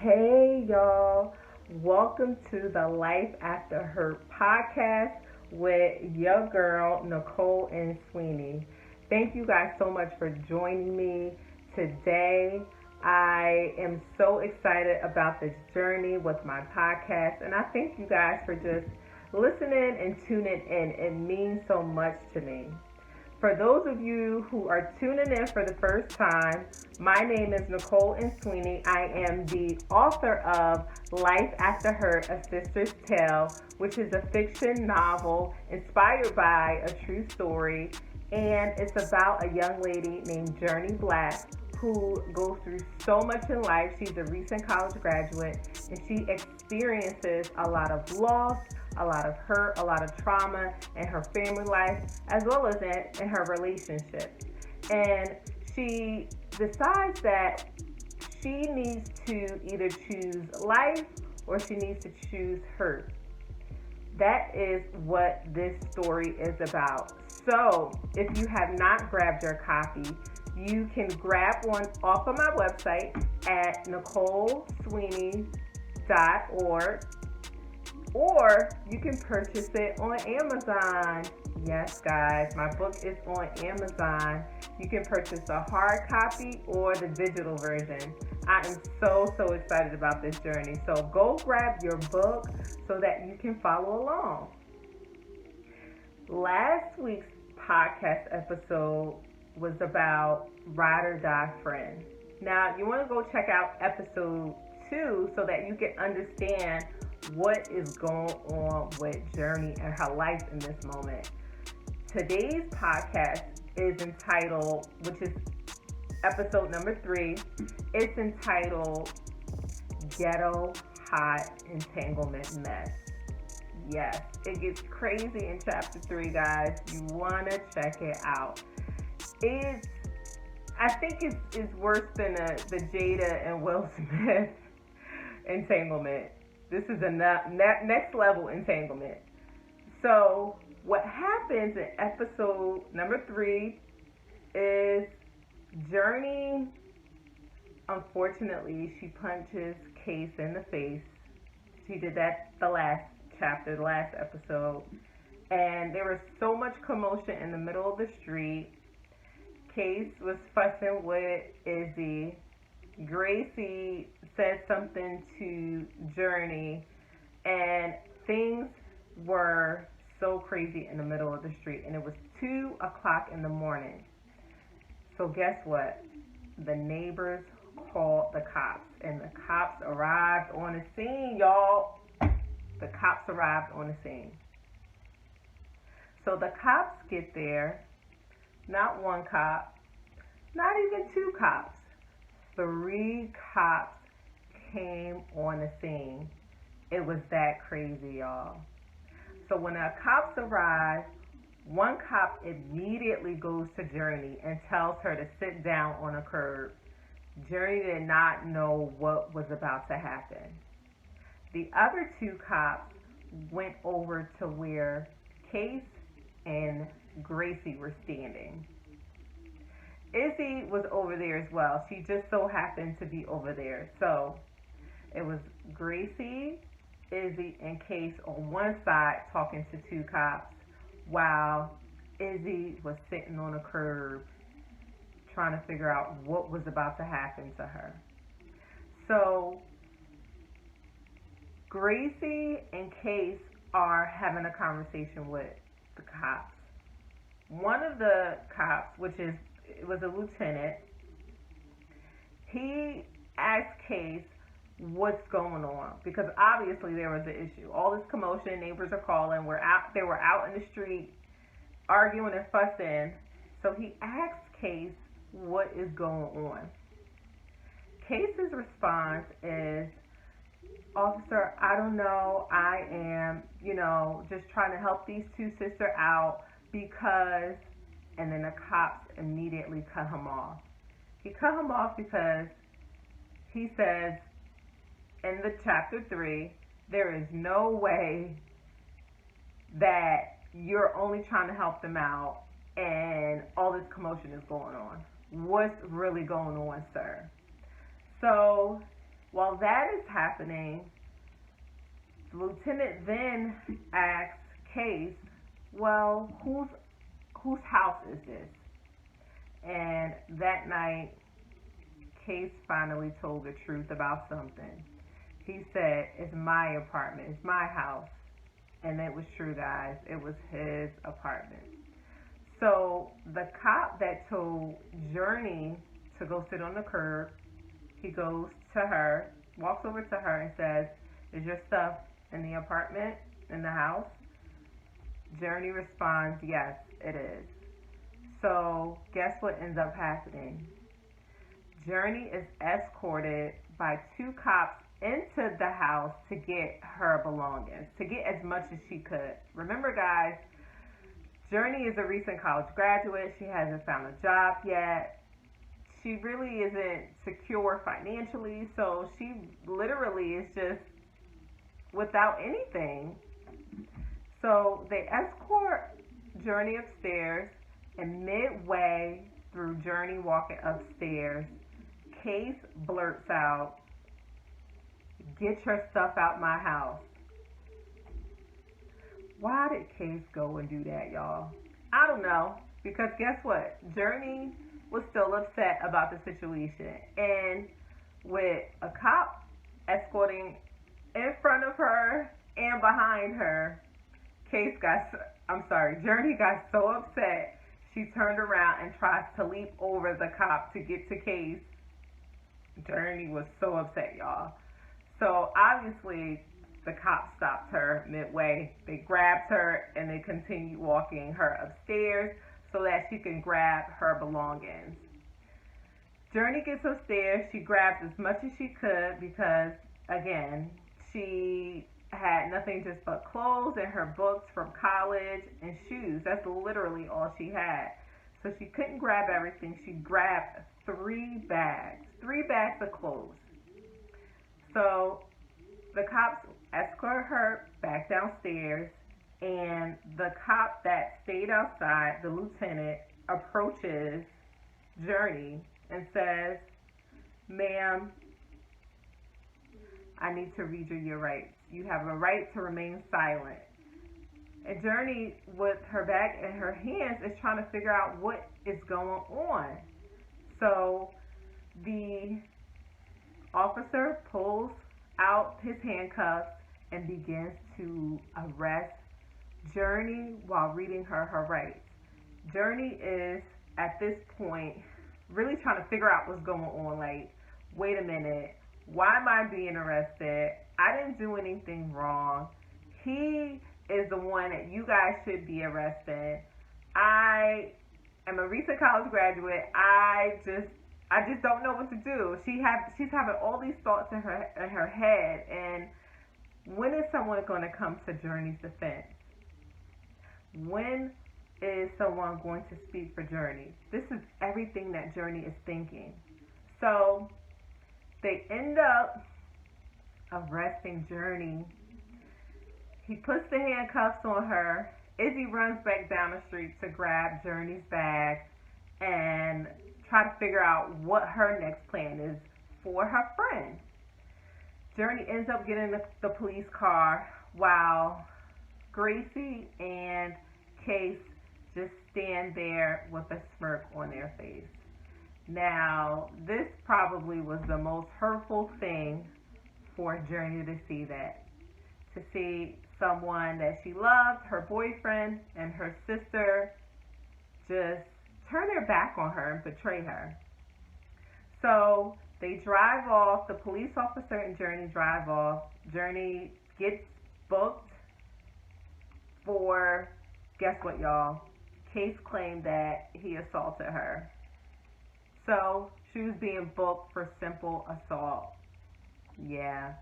Hey y'all, welcome to the Life After Hurt podcast with your girl Nicole and Sweeney. Thank you guys so much for joining me today. I am so excited about this journey with my podcast, and I thank you guys for just listening and tuning in. It means so much to me. For those of you who are tuning in for the first time, my name is Nicole and Sweeney. I am the author of Life After Hurt, A Sister's Tale, which is a fiction novel inspired by a true story. And it's about a young lady named Journee Black who goes through so much in life. She's a recent college graduate and she experiences a lot of loss, a lot of hurt, a lot of trauma in her family life, as well as in her relationships. And she decides that she needs to either choose life or she needs to choose hurt. That is what this story is about. So if you have not grabbed your copy, you can grab one off of my website at NicoleSweeney.org, or you can purchase it on Amazon. Yes, guys, my book is on Amazon. You can purchase the hard copy or the digital version. I am so excited about this journey. So go grab your book so that you can follow along. Last week's podcast episode was about Ride or Die Friend. Now, you want to go check out episode 2 so that you can understand what is going on with Journee and her life in this moment. Today's podcast is entitled, which is episode number 3, it's entitled Ghetto Hot Entanglement Mess. Yes, it gets crazy in chapter 3, guys. You want to check it out. I think it's worse than the Jada and Will Smith entanglement. This is a next level entanglement. So what happens in episode number 3 is Journee, unfortunately, she punches Khase in the face. She did that the last chapter, the last episode. And there was so much commotion in the middle of the street. Khase was fussing with Izzy. Gracie said something to Journee, and things were so crazy in the middle of the street, and it was 2 o'clock in the morning. So guess what? The neighbors called the cops, and the cops arrived on the scene, y'all. The cops arrived on the scene. So the cops get there, not one cop, not even 2 cops. 3 cops came on the scene. It was that crazy, y'all. So when the cops arrived, one cop immediately goes to Journee and tells her to sit down on a curb. Journee did not know what was about to happen. The other 2 cops went over to where Khase and Gracie were standing. Izzy was over there as well. She just so happened to be over there. So it was Gracie, Izzy, and Khase on one side talking to 2 cops, while Izzy was sitting on a curb trying to figure out what was about to happen to her. So Gracie and Khase are having a conversation with the cops. One of the cops, it was a lieutenant, he asked Khase what's going on, because obviously there was an issue. All this commotion, neighbors are calling, they were out in the street arguing and fussing. So he asked Khase what is going on. Khase's response is, "Officer, I don't know. I am, just trying to help these 2 sisters out because," and then the cops immediately cut him off. He cut him off because he says in the chapter 3, there is no way that you're only trying to help them out and all this commotion is going on. What's really going on, sir? So While that is happening, the lieutenant then asks Khase, well, whose house is this? And that night, Khase finally told the truth about something. He said, it's my apartment, it's my house. And it was true, guys. It was his apartment. So the cop that told Journee to go sit on the curb, he goes to her, walks over to her and says, is your stuff in the apartment, in the house? Journee responds, yes, it is. So guess what ends up happening? Journee is escorted by two cops into the house to get her belongings, to get as much as she could. Remember, guys, Journee is a recent college graduate. She hasn't found a job yet. She really isn't secure financially, so she literally is just without anything. So they escort Journee upstairs, and midway through Journee walking upstairs, Khase blurts out, get your stuff out my house. Why did Khase go and do that, y'all? I don't know. Because guess what? Journee was still upset about the situation. And with a cop escorting in front of her and behind her, Journee got so upset, she turned around and tries to leap over the cop to get to Khase. Journee was so upset, y'all. So obviously the cops stopped her midway. They grabbed her and they continued walking her upstairs so that she can grab her belongings. Journee gets upstairs. She grabs as much as she could because, again, she had nothing just but clothes and her books from college and shoes. That's literally all she had. So she couldn't grab everything. She grabbed 3 bags of clothes. So the cops escort her back downstairs, and the cop that stayed outside, the lieutenant, approaches Journee and says, ma'am, I need to read you your rights. You have a right to remain silent. And Journee, with her bag in her hands, is trying to figure out what is going on. So the officer pulls out his handcuffs and begins to arrest Journee while reading her her rights. Journee is, at this point, really trying to figure out what's going on. Like, wait a minute, why am I being arrested? I didn't do anything wrong. He is the one that you guys should be arresting. I am a recent college graduate. I just don't know what to do. She's having all these thoughts in her head. And when is someone going to come to Journee's defense? When is someone going to speak for Journee? This is everything that Journee is thinking. So they end up arresting Journee. He puts the handcuffs on her. Izzy runs back down the street to grab Journee's bag and try to figure out what her next plan is for her friend. Journee ends up getting the police car while Gracie and Khase just stand there with a smirk on their face. Now, this probably was the most hurtful thing for Journee to see that. To see someone that she loved, her boyfriend and her sister, just turn their back on her and betray her. So they drive off. The police officer and Journee drive off. Journee gets booked for, guess what, y'all? Khase claimed that he assaulted her. So she was being booked for simple assault. Yeah.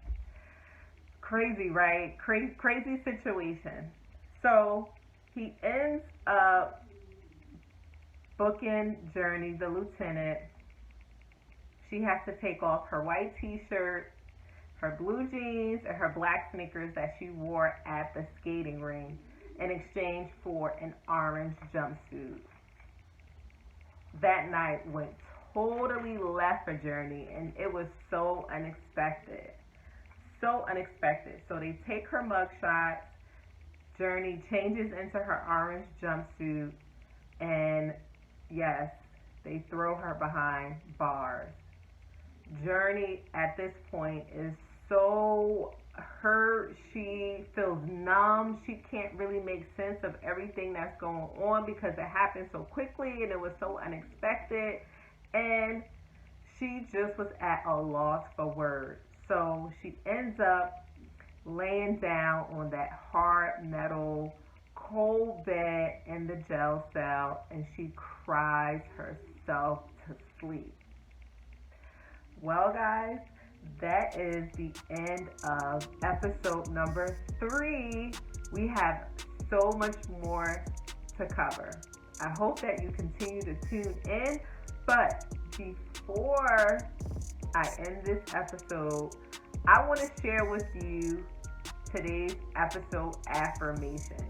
Crazy, right? Crazy situation. So he ends up booking Journee, the lieutenant. She has to take off her white t-shirt, her blue jeans, and her black sneakers that she wore at the skating ring in exchange for an orange jumpsuit. That night went totally left for Journee, and it was so unexpected. So unexpected. So they take her mugshot. Journee changes into her orange jumpsuit, and yes, they throw her behind bars. Journee at this point is so hurt. She feels numb. She can't really make sense of everything that's going on because it happened so quickly and it was so unexpected. And she just was at a loss for words. So she ends up laying down on that hard metal cold bed in the jail cell, and she cries herself to sleep. Well, guys, that is the end of episode number 3. We have so much more to cover. I hope that you continue to tune in. But before I end this episode, I want to share with you today's episode affirmation.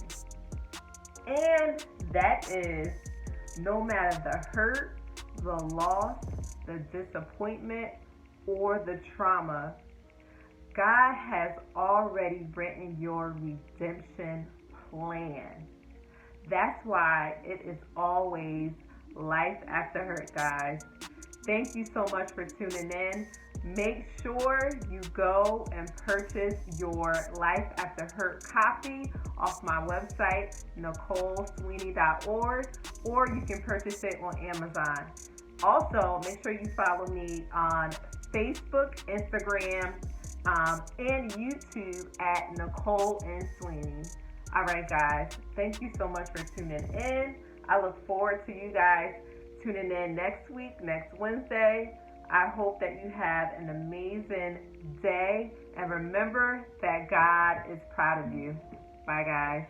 And that is, no matter the hurt, the loss, the disappointment, or the trauma, God has already written your redemption plan. That's why it is always life after hurt, guys. Thank you so much for tuning in. Make sure you go and purchase your Life After Hurt copy off my website, NicoleSweeney.org, or you can purchase it on Amazon. Also, make sure you follow me on Facebook, Instagram, and YouTube at Nicole and Sweeney. All right, guys. Thank you so much for tuning in. I look forward to you guys tuning in next week, next Wednesday. I hope that you have an amazing day. And remember that God is proud of you. Bye, guys.